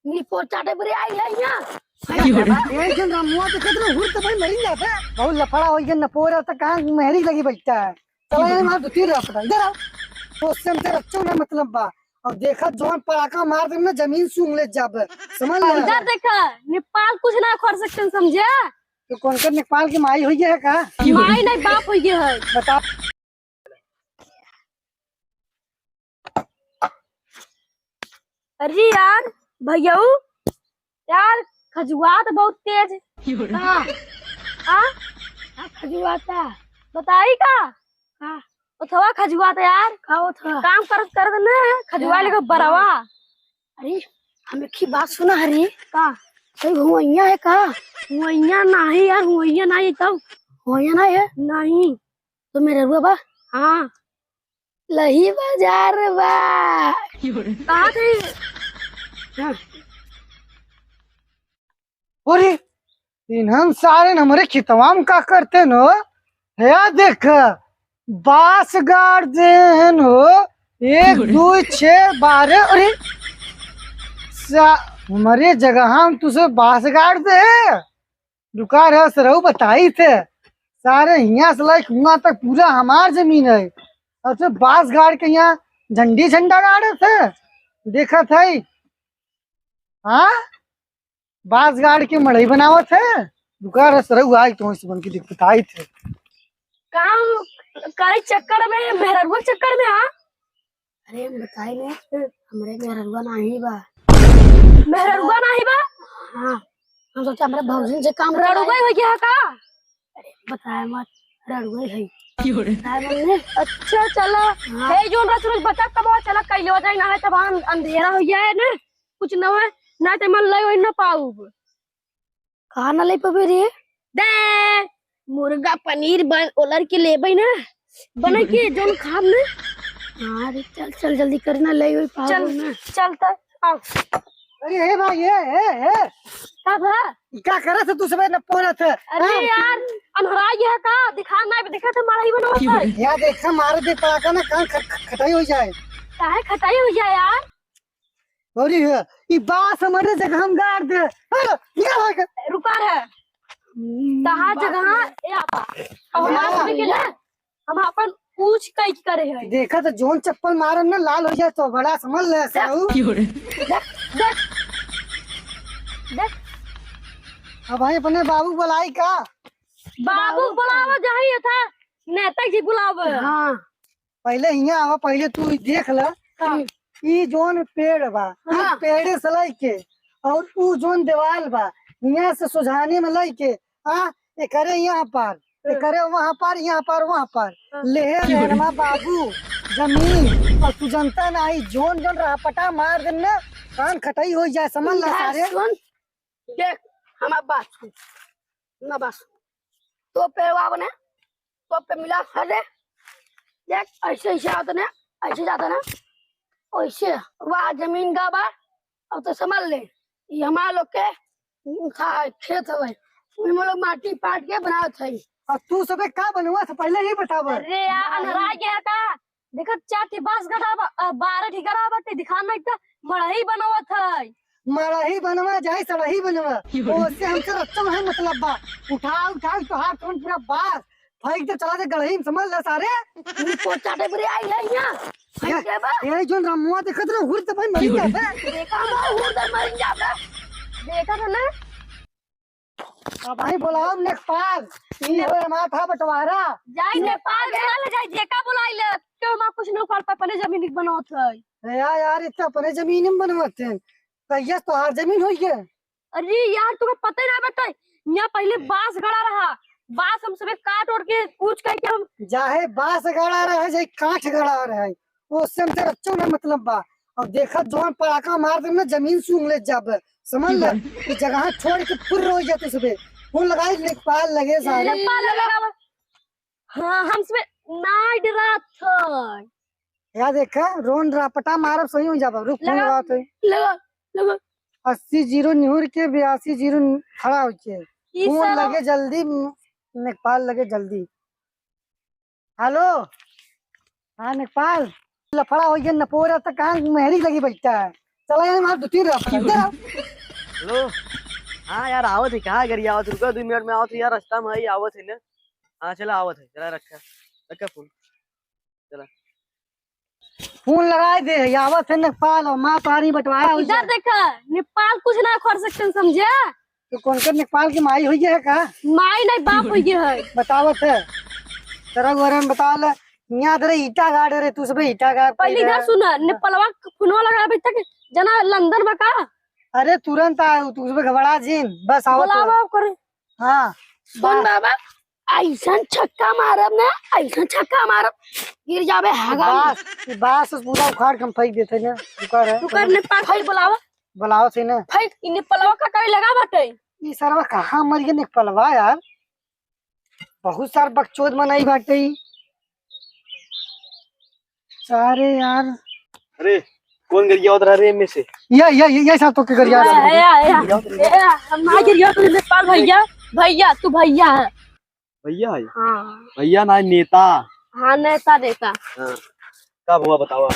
नी पोचाटे बरे आई है यहाँ एक जन रामुआ तो कितना हुर तो भाई मरी जाता है बहुत लफड़ा हो गया न पोरा तो कहाँ मेहरी लगी बैठता है चलो ये मार दूती रहा पता इधर आओ तो उससे हमसे रच्चो ना मतलब बा और देखा जोन पड़ाका मार दे ना जमीन सूंघ ले जब समझ ले इधर देखा नेपाल कुछ ना कर सकते समझे तो कौन कर नेपाल की माई हुई है का माई नहीं बाप हो गया है बता अरे यार भैया यार खजुआत बहुत तेज हाँ हाँ खजुआता बताई का हाँ थोड़ा खजुआता यार खाओ थोड़ा काम कर देना खजुआ लेकर बरावा अरे हमें की बात सुना हरी का कोई हुआ है का हुआ नहीं यार हुआ नहीं तब हुआ नहीं है नहीं तो मेरे रुआ बा हाँ लही बाजार बा कहाँ थे हाँ अरे इन्हन सारे हमारे खितवाम का करते नो है देख बास गाड़ देन हो 1 2 6 12 अरे हमारे जगह हम तुझे बास गाड़ दे रुका रहे सरहु बताई थे सारे यहाँ से लाइक वहां तक पूरा हमार जमीन है और तो बास गाड़ के यहाँ झंडी झंडा गाड़े थे देखा था हाँ बांस गाड़ के मड़ई बनावत है दुकान सरहु आई तो बन की दिक्कत आई थे काम करे चक्कर में मेहरगुआ चक्कर में हाँ अरे बताई ने हमरे मेहरगुआ नहीं बा मेहरगुआ नहीं बा हाँ हम सोचा हमरे भौजी से काम रड़ुआ हो गया का अरे बताए मत रड़ुआ है अच्छा चला हे जोन रसरोज बता कब चला कइले हो जाए ना है तब अंधेरा हो गया है ना कुछ न है ना ते मन लई न पाऊ कहा न लई पबे रे दे मुर्गा पनीर बन ओलर के लेबै ना बने के जोन खाब ना हां रे चल चल जल्दी करना लई होई पाऊ चल ना चल त आओ अरे हे भाई हे कब है क्या करे थे तू सब न पोरत है अरे यार अनहरा ये का दिखा ना दिखा तो मारा ही बनवा है यार देखा मार दे पड़ा ना कान खटाई हो जाए काहे खटाई हो जाए यार अरे ये बास हमारे जगह हम गाड़ दे निकल रुका है कहाँ जगह ए आपा अब हमारे के ना हम अपन पूछ कई करे है देखा तो जोन चप्पल मारन ना लाल हो जाए तो बड़ा समझ ले साहू देख अब भाई अपने बाबू बुलाई का बाबू बुलावा जाही था नेता जी बुलावे हां पहले यहाँ आवा पहले तू देख ल ई जोन पेड़ बा हाँ। पेड़े से लाई के और ऊ जोन दीवाल बा यहाँ से सुझाने में लाई के हाँ ये करे यहाँ पर ये करे वहाँ पर यहाँ पर वहाँ पर ले रहनमा बाबू जमीन और तू जनता नहीं जोन जोन रहा पटा मार देना कान खटाई हो जाए समझ ला सारे देख हमार बात सुन ना बस तो पेड़वा बने तो पे मिला सरे देख ऐसे ऐसे आता ना ऐसे जाता ना ऐसे वहाँ जमीन का बा अब तो समझ ले ये हमारा लोग के खेत है उनमें लोग माटी पाट के बनावत है और तू सबे का बनवा था पहले ही बताव अरे यार अनहरा गया का देखत 4 ठी बांस गड़ा 12 ठी गड़ा बाटे दिखाना एक मड़ई बनावत है मड़ही बनवा जाए सड़ही बनवा उससे हमसे रच्चा है मतलब बा उठा तो हाथ कौन पूरा बास फेंक दे चला दे गढ़ही समझ ले सारे पोचाटे बरे आई है यहाँ ये जोन रामुआ देखत रह हुर त भाई मरी जाबे देखा मैं हुर दे मर जाबे देखा था ना अब भाई बुलाओ नेपाल ई होए माथा बंटवारा जाई नेपाल गया ले जाई जेका बुलाई ले क्यों मां कुछ न कर पे अपने जमीन बनावत है यार इतना अपने जमीन में बनवाते हैं कहिया तो हर जमीन होई है अरे यार तुम्हें पता ही ना बेटा यहाँ पहले बांस गड़ा रहा बांस हम सब काट ओट के पूछ करके हम जाहे बांस गड़ा रहे जाए काठ गड़ा रहे उससे हमसे रच्चो ना मतलब बा अब देखा जोन पड़ाका मार दे ना जमीन सूंघ ले जब समझ ले कि जगह छोड़ के फुर हो जाते सुबह फोन लगाई नेपाल लगे सारे नेपाल लगा हां हम सब नाइट रात था या देखा रोन रापटा मारब सही हो जाबा रुक फोन लगाओ तो लगा 80 जीरो निहुर के 82 जीरो खड़ा हो के फोन लगे जल्दी नेपाल लगे जल्दी हेलो हाँ नेपाल लफड़ा हो गया नपोरा तक कहाँ मेहरी लगी बैठता है चला यार मार 2-3 रहा हेलो। हाँ यार आवत है, कहाँ करी आवत, रुको 2 मिनट में आवत है यार, रास्ता में ही आवत है ना। हाँ चला आवत है, चला रखा रखा फोन। फोन लगाए दे यावत है नेपाल और माँ पारी बंटवाया हो इधर देखा, नेपाल कुछ ना कर सकते समझे। तो कौन कर नेपाल की माई हुई है का माई नहीं बाप हो गया है। बतावत है तेरा गोरन बतावल यहाँ तेरे ईटा गाड़ रे तू सब ईटा गाड़ पहले इधर सुना, नेपालवा फोनवा लगा अभी तक जना लंदन में का अरे तुरंत आ तू सब घबरा जीन बस आवत है। बुलावा करे। हाँ सुन बाबा, ऐसा छक्का मारब ना, ऐसा छक्का मारब गिर जाबे हगा। बास पूरा उखाड़ के हम फेंक देते ना रुका रहे तू कर नेपाल भाई बुलावा बुलाओ थे ना भाई, इ नेपालवा का करे लगा बाटे। ये सरवा कहाँ मर गया नेपालवा यार, बहुत सार बकचोद मनाई बाटे ई। सारे यार अरे कौन गरिया उधर रे में से? ये सब तो के गरिया हम आ गिरिया तो नेपाल भैया, भैया तू भैया है। भैया है? हाँ भैया ना नेता। हाँ नेता नेता। हाँ कब हुआ बतावा,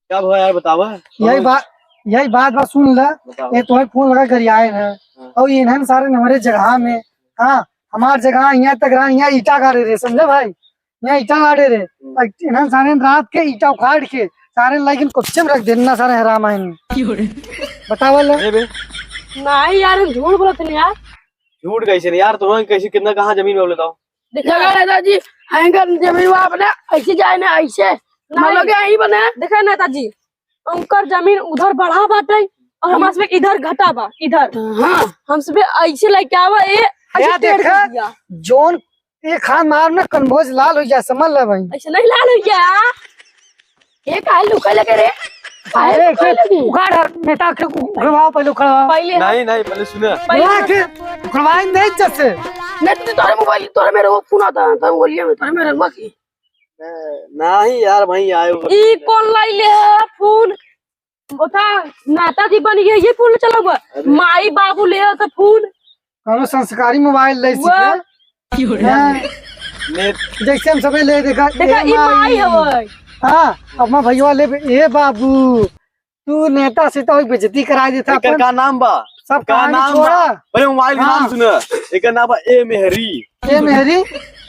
कब हुआ यार बतावा। यही बात सुन ल। ये तुम्हें फोन लगा गरियाए है और इन्हन सारे हमारे जगह में। हाँ हमार जगह यहाँ तक रहा, यहाँ ईटा गाड़े रे समझे भाई, यहाँ ईटा गाड़े रे इन्हन सारे रात के ईटा उखाड़ के सारे लेकिन कुछ में रख देना सारे हराम आइन बतावल। नहीं यार हम झूठ बोलते नहीं यार। झूठ कैसे नहीं यार, तुम्हें कैसे कितना कहाँ जमीन में बताओ। देखा नेताजी हैंगर जमीन वहाँ बने ऐसे जाए ना, ऐसे मतलब यही बने। देखा नेताजी उनकर जमीन उधर बढ़ा बाटे और हमारे से इधर घटा बा इधर। हाँ हमसे ऐसे लेके आवा या देखा जोन एक खान मारना कन्भोज लाल हो जा समझ ले भाई। ऐसे नहीं लाल हो गया ये काहे लुका लगे रे, काहे उखाड़ नेता के उखड़वाओ पहले उखड़वाओ पहले। नहीं पहले सुने उखड़वाई नहीं जैसे नहीं तो तुम्हारे मोबाइल तोरे मेरे वो फोन आता है तो बोलिए मैं तोरे मेरे रखवा की नहीं यार भाई आए ई कौन लाई ले फोन बता। नेताजी बन गया ये फोन चला हुआ, माई बाबू ले तो फोन कौनो संस्कारी मोबाइल ले जैसे हम सबे ले देखा ई माई है वो। हाँ अब मैं भैया ले ए बाबू तू नेता से तो बेइज्जती करा देता एकर का नाम बा, सब का नाम छोड़ा पहले मोबाइल का नाम सुना। एकर नाम बा ए मेहरी। ए मेहरी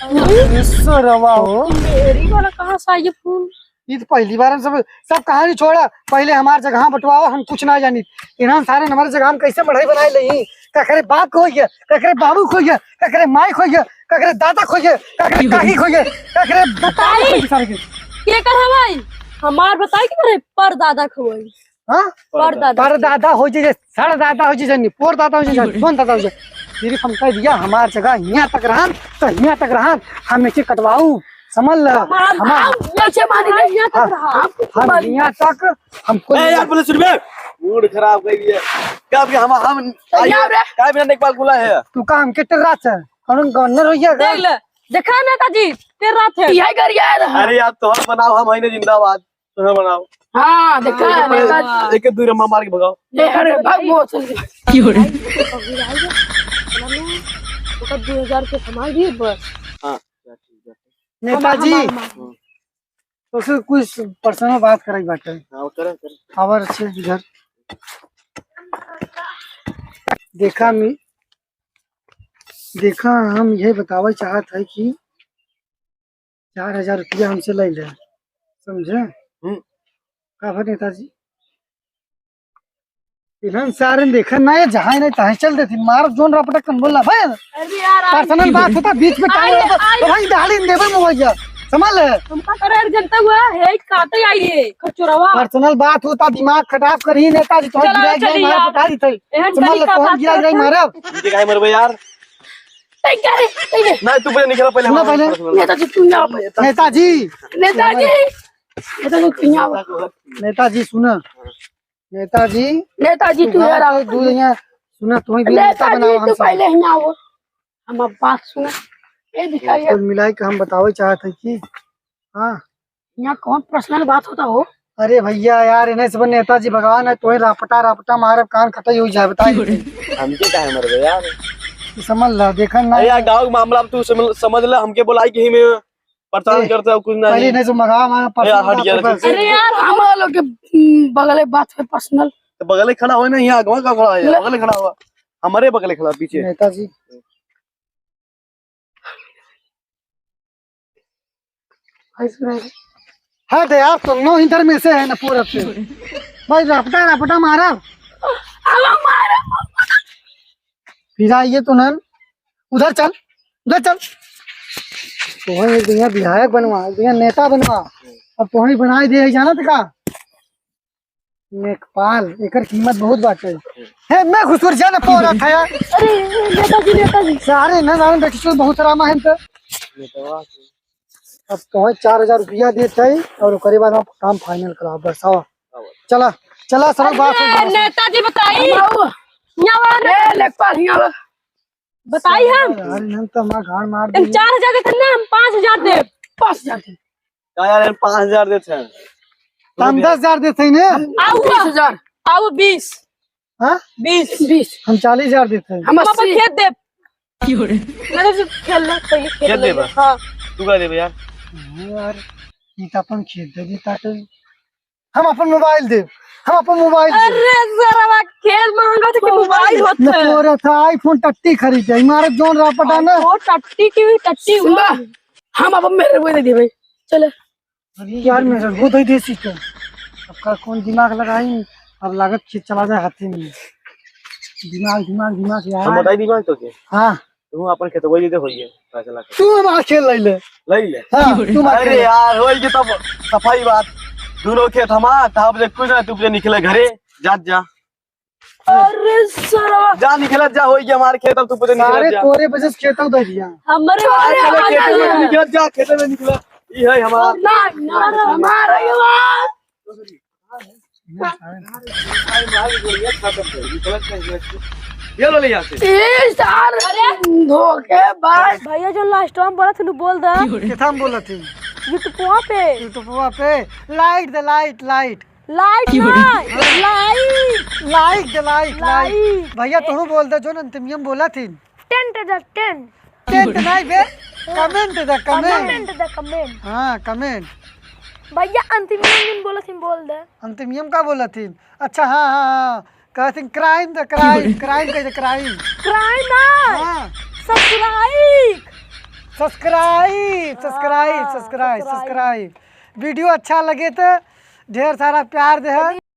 रवा हो मेरी वाला कहाँ से आई ये फोन। ये तो पहली बार हम सब कहानी छोड़ा, पहले हमारे जगह बंटवाओ हम कुछ ना जानी। इन्होंने सारे हमारे जगह हम कैसे बढ़ाई बनाए नहीं, ककरे बाप खो गया, ककरे बाबू खो गया, ककरे माई खो गया, ककरे दादा खो गया, ककरे काकी खो गया, ककरे बताई के कर भाई हमार बताई कि करे पर दादा खोई। हां पर दादा हो जे सारा दादा हो जे जनी पोर दादा हो जे कौन दादा हो जे तेरी हम कह दिया हमार जगह यहां तक रहन तो यहां तक रहन हम इसे कटवाऊ समझ ल हम नीचे मारी यहां तक रहा हम यहां तक हमको ए यार पहले सुन बे, मूड खराब कर दिया। कब हम काय बिना नेपाल बोला है तू काम के टर्रा छ हम गवर्नर हो गया देख ले देखा नेताजी तेरे रात है यही कर गया। अरे यार तुम्हारा बनाओ हम है जिंदाबाद, तुम्हें बनाओ। हाँ देखा नेताजी एक दूर अम्मा मार के भगाओ। अरे भाग वो चल क्यों रे 2000 के समाज दिए बस। हां नेताजी तो से कुछ पर्सनल बात कराई बाटे। हां कर खबर अच्छे इधर देखा हम यही बतावे चाहत है कि 4000 रुपया हमसे ले ले समझे। का भर नेताजी इन्हन सारे देखा ना ये जहाँ नहीं तहाँ चल देती मार जोन रपटा कन बोला भाई अरे यार पर्सनल बात होता बीच में तो भाई डाली नेबर मोबाइल समझ ले हमका करे जनता हुआ है काटे आई है खचुरवा पर्सनल बात होता दिमाग खराब करी नेताजी तो गिरा जाए मार बता दी थी समझ ले तो गिरा जाए मारब मुझे काहे मरबे यार। नहीं करे नहीं तू पहले निकल पहले सुनो पहले नेताजी तू यहाँ नेताजी तू यहाँ नेताजी सुना नेताजी तू यार आओ दूर यहाँ सुना तुम्हें भी नेता बनाओ नेताजी तू हमसे पहले यहाँ आओ हम अब बात सुना ये दिखाइए कुल मिलाई के हम बतावे चाहते हैं कि हाँ यहाँ कौन पर्सनल बात होता हो। अरे भैया यार इन्हें सब नेताजी भगवान है तो रापटा मारे कान खटाई हो जाए बताइए हमके काहे मरबे यार। समझ ला देखा ना यार गांव का मामला तू समझ ले, हमके बोलाई कि में परेशान करते हो कुछ पहले नहीं। नहीं तो मंगा हमारा यार, हट गया पर्सनल। रखो। अरे यार हम लोग के बगल में बात है पर्सनल। तो बगल खड़ा हो ना, यहाँ आगवा का खड़ा है, बगल खड़ा हुआ, हमारे बगल खड़ा पीछे। नेताजी है तो यार, तुम नो इधर में से है ना पूरब से भाई, रपटा मारा फिर आइए तो नन, उधर चल तो एक दिन विधायक बनवा, एक दिन नेता बनवा, अब तो ही बनाई दे जाना तो का नेकपाल, एकर कीमत बहुत बाटे है। मैं खुशवर जाना पोरा था यार। अरे नेताजी सारे ना जान बेटी बहुत रामा है तो अब तो 4000 रुपया देते है और ओकरे बाद हम काम फाइनल करा बस। आओ चला सड़क बात हो नेताजी बताइए लेखपाल बताइए हम यार नन तो मां गाड़ मार तुम दी। 4000 के थे ना, हम 5000 दे 5000 दे क्या यार 5000 देते हैं, हम 10000 देते हैं ना। आओ 20000 आओ 20 हाँ 20 हम 40000 देते हैं। हम अपन खेत दे मतलब से खेलना पहले खेत खेत देबा? ले हां तू क्या देबे यार? यार ये तो अपन खेत दे ताटे, हम अपन मोबाइल दे, अरे जरा खेल महंगा था कि मोबाइल होता है पोरा था आईफोन 30 खरीदे इमारत जोन रापटा ना। वो टट्टी हुआ हम अब मेरे को दे भाई चले। अरे यार मेरा वो दे देसी तो अब का कौन दिमाग लगाई, अब लागत खेत चला जाए हाथी में। दिमाग हम यार। बताई दिमाग तो के हाँ तू अपन खेत वही दे होइए फैसला कर तू हमारा खेल ले ले। लई ले। हाँ तू मत अरे खेल। यार होई के तब सफाई बात, दोनों खेत हमा तब जे कुछ ना, तू जे निकले घरे जा अरे सरा जा निकल जा, होई के हमारे खेत, अब तू जे सारे निकल जा तोरे वजह से खेतों दे दिया। हमारे खेत में निकल जा, खेत में निकल, ई है हमारा हमारा ये लो ले यहाँ से। धोखेबाज भैया जो लास्ट टाइम बोला था बोल दे किथाम बोला थी यूट्यूब पे यूट्यूबवा पे लाइट दे लाइट लाइट लाइट लाइट भैया तू बोल दे जो अंतिम बोला थी। 10 टेंट नहीं बे, कमेंट दे कमेंट। कमेंट हाँ कमेंट। भैया अंतिम दिन बोला थी बोल दे अंतिम का बोला थी। अच्छा हाँ कहते क्राइम द क्राइम कहते क्राइम ना हाँ सब्सक्राइब सब्सक्राइब वीडियो अच्छा लगे तो ढेर सारा प्यार दे।